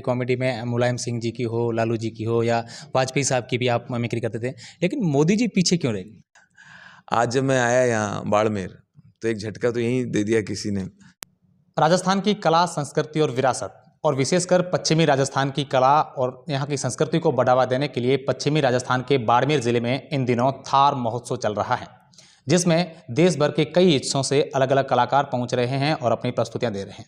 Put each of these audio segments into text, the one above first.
Comedy में मुलायम सिंह जी की हो, लालू जी की हो या वाजपेयी साहब की भी आप मिमिक्री करते थे, लेकिन मोदी जी पीछे क्यों रहे? आज जब मैं आया यहाँ बाड़मेर तो एक झटका तो यहीं दे दिया किसी ने। राजस्थान की कला, संस्कृति और विरासत और विशेषकर पश्चिमी राजस्थान की कला और यहाँ की संस्कृति को बढ़ावा देने के लिए पश्चिमी राजस्थान के बाड़मेर जिले में इन दिनों थार महोत्सव चल रहा है, जिसमें देश भर के कई हिस्सों से अलग अलग कलाकार पहुंच रहे हैं और अपनी प्रस्तुतियां दे रहे हैं।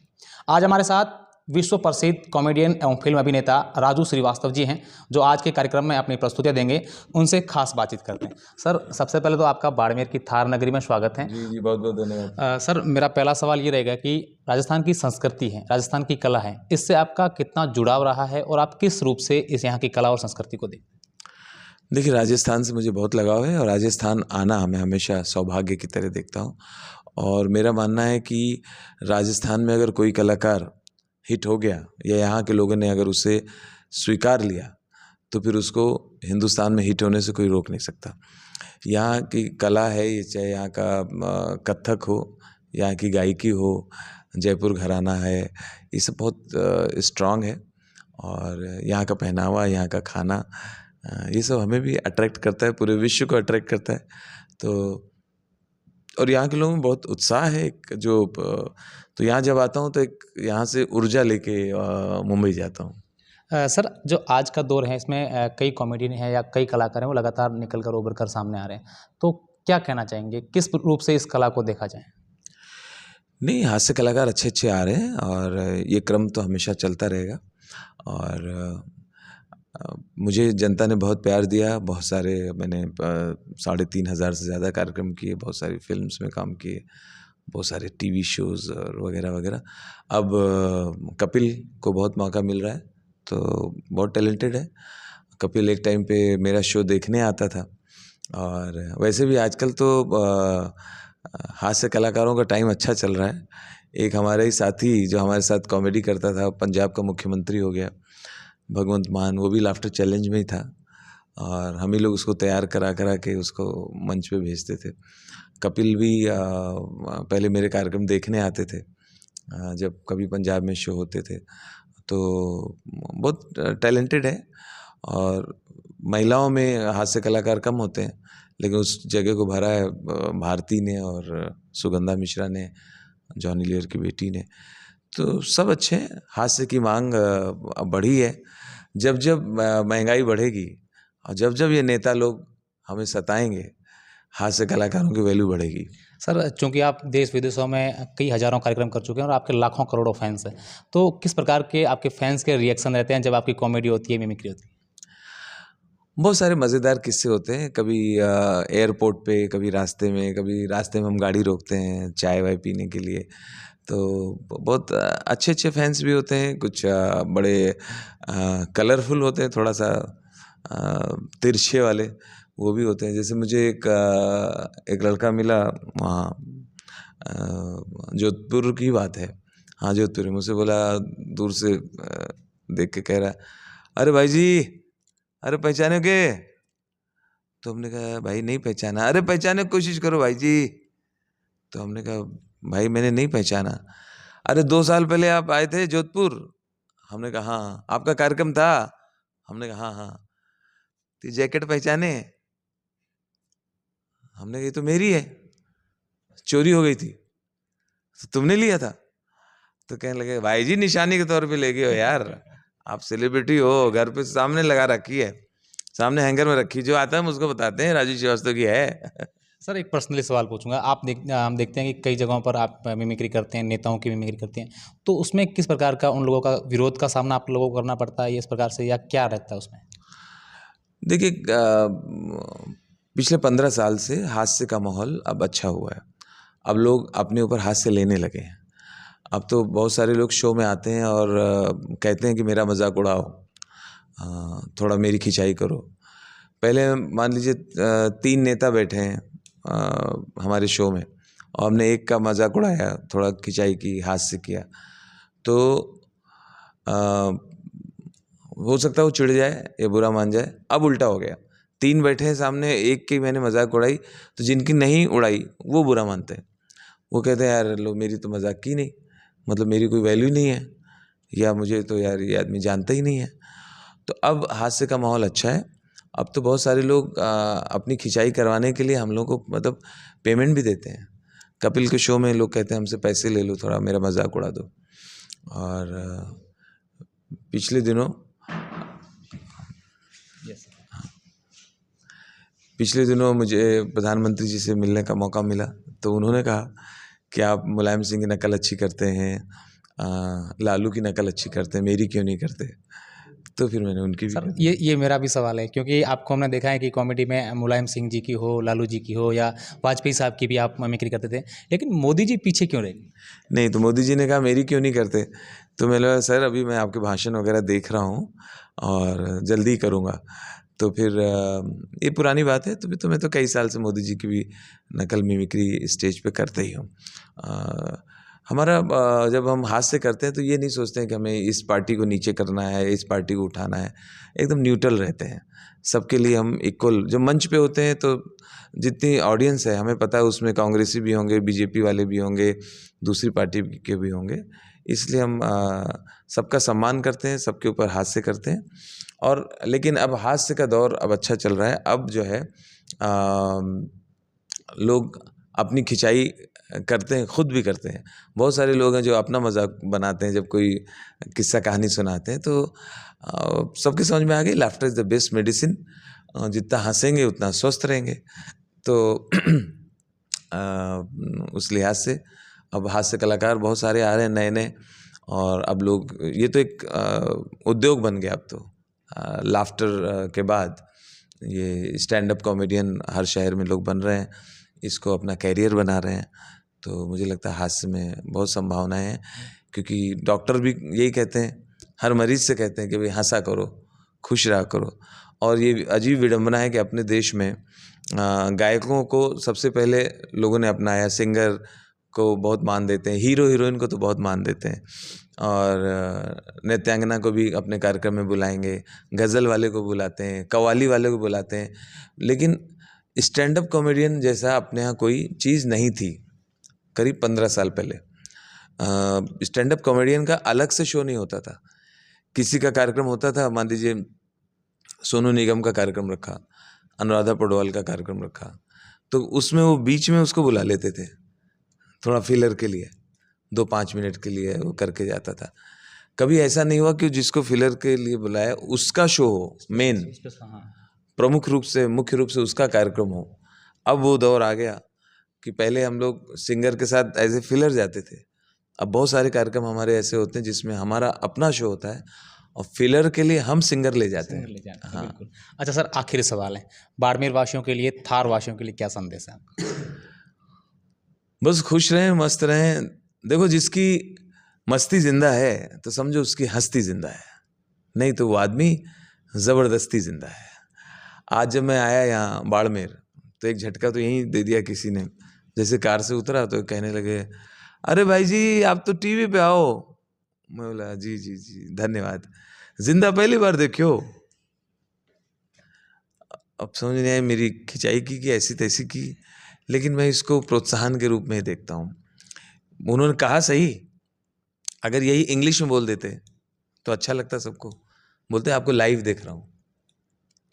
आज हमारे साथ विश्व प्रसिद्ध कॉमेडियन एवं फिल्म अभिनेता राजू श्रीवास्तव जी हैं, जो आज के कार्यक्रम में अपनी प्रस्तुतियां देंगे। उनसे खास बातचीत करते हैं। सर, सबसे पहले तो आपका बाड़मेर की थार नगरी में स्वागत है। जी बहुत बहुत धन्यवाद। सर, मेरा पहला सवाल ये रहेगा कि राजस्थान की संस्कृति है, राजस्थान की कला है, इससे आपका कितना जुड़ाव रहा है और आप किस रूप से इस यहाँ की कला और संस्कृति को देखते हैं? देखिए, राजस्थान से मुझे बहुत लगाव है और राजस्थान आना मैं हमेशा सौभाग्य की तरह देखता हूँ। और मेरा मानना है कि राजस्थान में अगर कोई कलाकार हिट हो गया या यहाँ के लोगों ने अगर उसे स्वीकार लिया तो फिर उसको हिंदुस्तान में हिट होने से कोई रोक नहीं सकता। यहाँ की कला है, ये चाहे यहाँ का कथक हो, यहाँ की गायकी हो, जयपुर घराना है, ये सब बहुत स्ट्रांग है। और यहाँ का पहनावा, यहाँ का खाना, ये सब हमें भी अट्रैक्ट करता है, पूरे विश्व को अट्रैक्ट करता है। तो और यहाँ के लोगों में बहुत उत्साह है एक जो तो यहाँ जब आता हूँ तो एक यहाँ से ऊर्जा लेके मुंबई जाता हूँ। सर, जो आज का दौर है इसमें कई कॉमेडियन हैं या कई कलाकार हैं, वो लगातार निकल कर उभर कर सामने आ रहे हैं, तो क्या कहना चाहेंगे, किस रूप से इस कला को देखा जाए? नहीं, हास्य कलाकार अच्छे अच्छे आ रहे हैं और ये क्रम तो हमेशा चलता रहेगा। और मुझे जनता ने बहुत प्यार दिया, बहुत सारे मैंने 3,500 से ज़्यादा कार्यक्रम किए, बहुत सारी फिल्म्स में काम किए, बहुत सारे टीवी शोज़ और वगैरह वगैरह। अब कपिल को बहुत मौका मिल रहा है, तो बहुत टैलेंटेड है। कपिल एक टाइम पे मेरा शो देखने आता था। और वैसे भी आजकल तो हास्य कलाकारों का टाइम अच्छा चल रहा है। एक हमारा ही साथी जो हमारे साथ कॉमेडी करता था, पंजाब का मुख्यमंत्री हो गया, भगवंत मान, वो भी लाफ्टर चैलेंज में ही था और हम ही लोग उसको तैयार करा करा के उसको मंच पे भेजते थे। कपिल भी पहले मेरे कार्यक्रम देखने आते थे जब कभी पंजाब में शो होते थे। तो बहुत टैलेंटेड है। और महिलाओं में हास्य कलाकार कम होते हैं, लेकिन उस जगह को भरा है भारती ने और सुगंधा मिश्रा ने, जॉनी लीवर की बेटी ने। तो सब अच्छे हैं। हास्य की मांग अब बढ़ी है। जब जब महंगाई बढ़ेगी और जब जब ये नेता लोग हमें सताएंगे, हास्य कलाकारों की वैल्यू बढ़ेगी। सर, चूंकि आप देश विदेशों में कई हज़ारों कार्यक्रम कर चुके हैं और आपके लाखों करोड़ों फैंस हैं, तो किस प्रकार के आपके फैंस के रिएक्शन रहते हैं जब आपकी कॉमेडी होती है, मिमिक्री होती है? बहुत सारे मज़ेदार किस्से होते हैं। कभी एयरपोर्ट पे, कभी रास्ते में हम गाड़ी रोकते हैं चाय वाय पीने के लिए। तो बहुत अच्छे अच्छे फैंस भी होते हैं। कुछ बड़े कलरफुल होते हैं, थोड़ा सा तिरछे वाले वो भी होते हैं। जैसे मुझे एक लड़का मिला वहाँ, जोधपुर की बात है, हाँ जोधपुर में, मुझसे बोला दूर से देख के कह रहा, अरे भाई जी, अरे पहचानोगे? तो हमने कहा भाई नहीं पहचाना। अरे पहचाने की कोशिश करो भाई जी। तो हमने कहा भाई मैंने नहीं पहचाना। अरे 2 साल पहले आप आए थे जोधपुर। हमने कहा हाँ। आपका कार्यक्रम था? हमने कहा हाँ हाँ। तो जैकेट पहचाने? हमने कहा ये तो मेरी है, चोरी हो गई थी, तो तुमने लिया था? तो कहने लगे भाई जी निशानी के तौर पे ले गए हो यार, आप सेलिब्रिटी हो, घर पे सामने लगा रखी है, सामने हैंगर में रखी, जो आता है हम उसको बताते हैं राजू श्रीवास्तव की है। सर, एक पर्सनली सवाल पूछूंगा। हम देखते हैं कि कई जगहों पर आप मिमिक्री करते हैं, नेताओं की मिमिक्री करते हैं, तो उसमें किस प्रकार का उन लोगों का विरोध का सामना आप लोगों को करना पड़ता है, इस प्रकार से, या क्या रहता है उसमें? देखिए, पिछले 15 साल से हास्य का माहौल अब अच्छा हुआ है। अब लोग अपने ऊपर हास्य लेने लगे हैं। अब तो बहुत सारे लोग शो में आते हैं और कहते हैं कि मेरा मजाक उड़ाओ, थोड़ा मेरी खिंचाई करो। पहले मान लीजिए 3 नेता बैठे हैं हमारे शो में और हमने एक का मजाक उड़ाया, थोड़ा खिंचाई की, हास्य किया, तो हो सकता है वो चिढ़ जाए या बुरा मान जाए। अब उल्टा हो गया, 3 बैठे हैं सामने, एक की मैंने मजाक उड़ाई, तो जिनकी नहीं उड़ाई वो बुरा मानते हैं। वो कहते हैं यार लो मेरी तो मजाक की नहीं, मतलब मेरी कोई वैल्यू नहीं है, या मुझे तो यार ये आदमी जानता ही नहीं है। तो अब हास्य का माहौल अच्छा है। अब तो बहुत सारे लोग अपनी खिंचाई करवाने के लिए हम लोग को मतलब पेमेंट भी देते हैं। कपिल के शो में लोग कहते हैं हमसे पैसे ले लो, थोड़ा मेरा मजाक उड़ा दो। और पिछले दिनों मुझे प्रधानमंत्री जी से मिलने का मौका मिला, तो उन्होंने कहा कि आप मुलायम सिंह की नकल अच्छी करते हैं, लालू की नकल अच्छी करते हैं, मेरी क्यों नहीं करते। तो फिर मैंने उनकी भी सर ये मेरा भी सवाल है, क्योंकि आपको हमने देखा है कि कॉमेडी में मुलायम सिंह जी की हो, लालू जी की हो, या वाजपेयी साहब की भी आप मिमिक्री करते थे, लेकिन मोदी जी पीछे क्यों रहे? नहीं, तो मोदी जी ने कहा मेरी क्यों नहीं करते। तो मैंने बोला सर अभी मैं आपके भाषण वगैरह देख रहा हूँ और जल्दी ही करूँगा। तो फिर ये पुरानी बात है। तो मैं तो कई साल से मोदी जी की भी नकल मिमिक्री स्टेज पे करते ही हूँ। हमारा जब हम हास्य करते हैं तो ये नहीं सोचते हैं कि हमें इस पार्टी को नीचे करना है, इस पार्टी को उठाना है। एकदम न्यूट्रल रहते हैं, सबके लिए हम इक्वल। जब मंच पे होते हैं तो जितनी ऑडियंस है हमें पता है उसमें कांग्रेसी भी होंगे, बीजेपी वाले भी होंगे, दूसरी पार्टी के भी होंगे। इसलिए हम सबका सम्मान करते हैं, सबके ऊपर हास्य करते हैं। और लेकिन अब हास्य का दौर अब अच्छा चल रहा है। अब जो है लोग अपनी खिंचाई करते हैं, खुद भी करते हैं। बहुत सारे लोग हैं जो अपना मजाक बनाते हैं जब कोई किस्सा कहानी सुनाते हैं। तो सबके समझ में आ गई laughter is the best medicine. जितना हंसेंगे उतना स्वस्थ रहेंगे। तो उस लिहाज से अब हास्य कलाकार बहुत सारे आ रहे हैं नए-नए। और अब लोग ये तो एक उद्योग बन गया अब तो। लाफ्टर के बाद ये स्टैंड अप कॉमेडियन हर शहर में लोग बन रहे हैं, इसको अपना कैरियर बना रहे हैं। तो मुझे लगता है हास्य में बहुत संभावनाएं हैं, क्योंकि डॉक्टर भी यही कहते हैं, हर मरीज से कहते हैं कि भाई हंसा करो, खुश रहा करो। और ये अजीब विडंबना है कि अपने देश में गायकों को सबसे पहले लोगों ने अपनाया, सिंगर को बहुत मान देते हैं, हीरो हीरोइन को तो बहुत मान देते हैं, और नृत्यांगना को भी अपने कार्यक्रम में बुलाएंगे, गज़ल वाले को बुलाते हैं, कव्वाली वाले को बुलाते हैं। लेकिन स्टैंड अप कॉमेडियन जैसा अपने यहाँ कोई चीज़ नहीं थी करीब 15 साल पहले। स्टैंड अप कॉमेडियन का अलग से शो नहीं होता था। किसी का कार्यक्रम होता था, मान लीजिए सोनू निगम का कार्यक्रम रखा, अनुराधा पौडवाल का कार्यक्रम रखा, तो उसमें वो बीच में उसको बुला लेते थे थोड़ा फिलर के लिए, 2-5 मिनट के लिए वो करके जाता था। कभी ऐसा नहीं हुआ कि जिसको फिलर के लिए बुलाया उसका शो हो, मेन प्रमुख रूप से, मुख्य रूप से उसका कार्यक्रम हो। अब वो दौर आ गया कि पहले हम लोग सिंगर के साथ एज ए फिलर जाते थे। अब बहुत सारे कार्यक्रम हमारे ऐसे होते हैं जिसमें हमारा अपना शो होता है और फिलर के लिए हम सिंगर ले जाते हैं। हाँ, बिल्कुल। अच्छा सर, आखिरी सवाल है, बाड़मेर वासियों के लिए, थार वासियों के लिए क्या संदेश है आपका? बस खुश रहें, मस्त रहें। देखो, जिसकी मस्ती जिंदा है तो समझो उसकी हस्ती जिंदा है, नहीं तो वो आदमी ज़बरदस्ती जिंदा है। आज जब मैं आया यहाँ बाड़मेर तो एक झटका तो यहीं दे दिया किसी ने। जैसे कार से उतरा तो कहने लगे, अरे भाई जी आप तो टीवी पे आओ। मैं बोला जी जी जी धन्यवाद, जिंदा पहली बार देखियो। अब समझ नहीं आया मेरी खिंचाई की कि ऐसी तैसी की, लेकिन मैं इसको प्रोत्साहन के रूप में ही देखता हूँ। उन्होंने कहा सही, अगर यही इंग्लिश में बोल देते तो अच्छा लगता सबको। बोलते आपको लाइव देख रहा हूँ,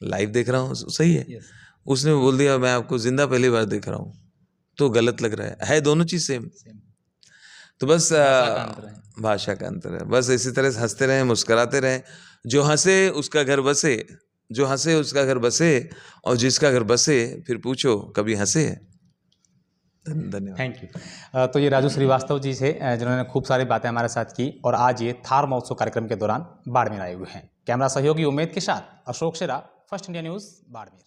लाइव देख रहा हूँ सही है। उसने बोल दिया मैं आपको जिंदा पहली बार देख रहा हूँ, तो गलत लग रहा है दोनों चीज़ सेम। तो बस भाषा का अंतर है। बस इसी तरह से हंसते रहें, मुस्कुराते रहें। जो हंसे उसका घर बसे, जो हंसे उसका घर बसे, और जिसका घर बसे फिर पूछो कभी हंसे। धन्यवाद। Thank you. तो ये राजू श्रीवास्तव जी से जिन्होंने खूब सारी बातें हमारे साथ की, और आज ये थार महोत्सव कार्यक्रम के दौरान बाड़मेर आए हुए हैं। कैमरा सहयोगी उमेद के साथ अशोक शेरा, फर्स्ट इंडिया न्यूज़, बाड़मेर।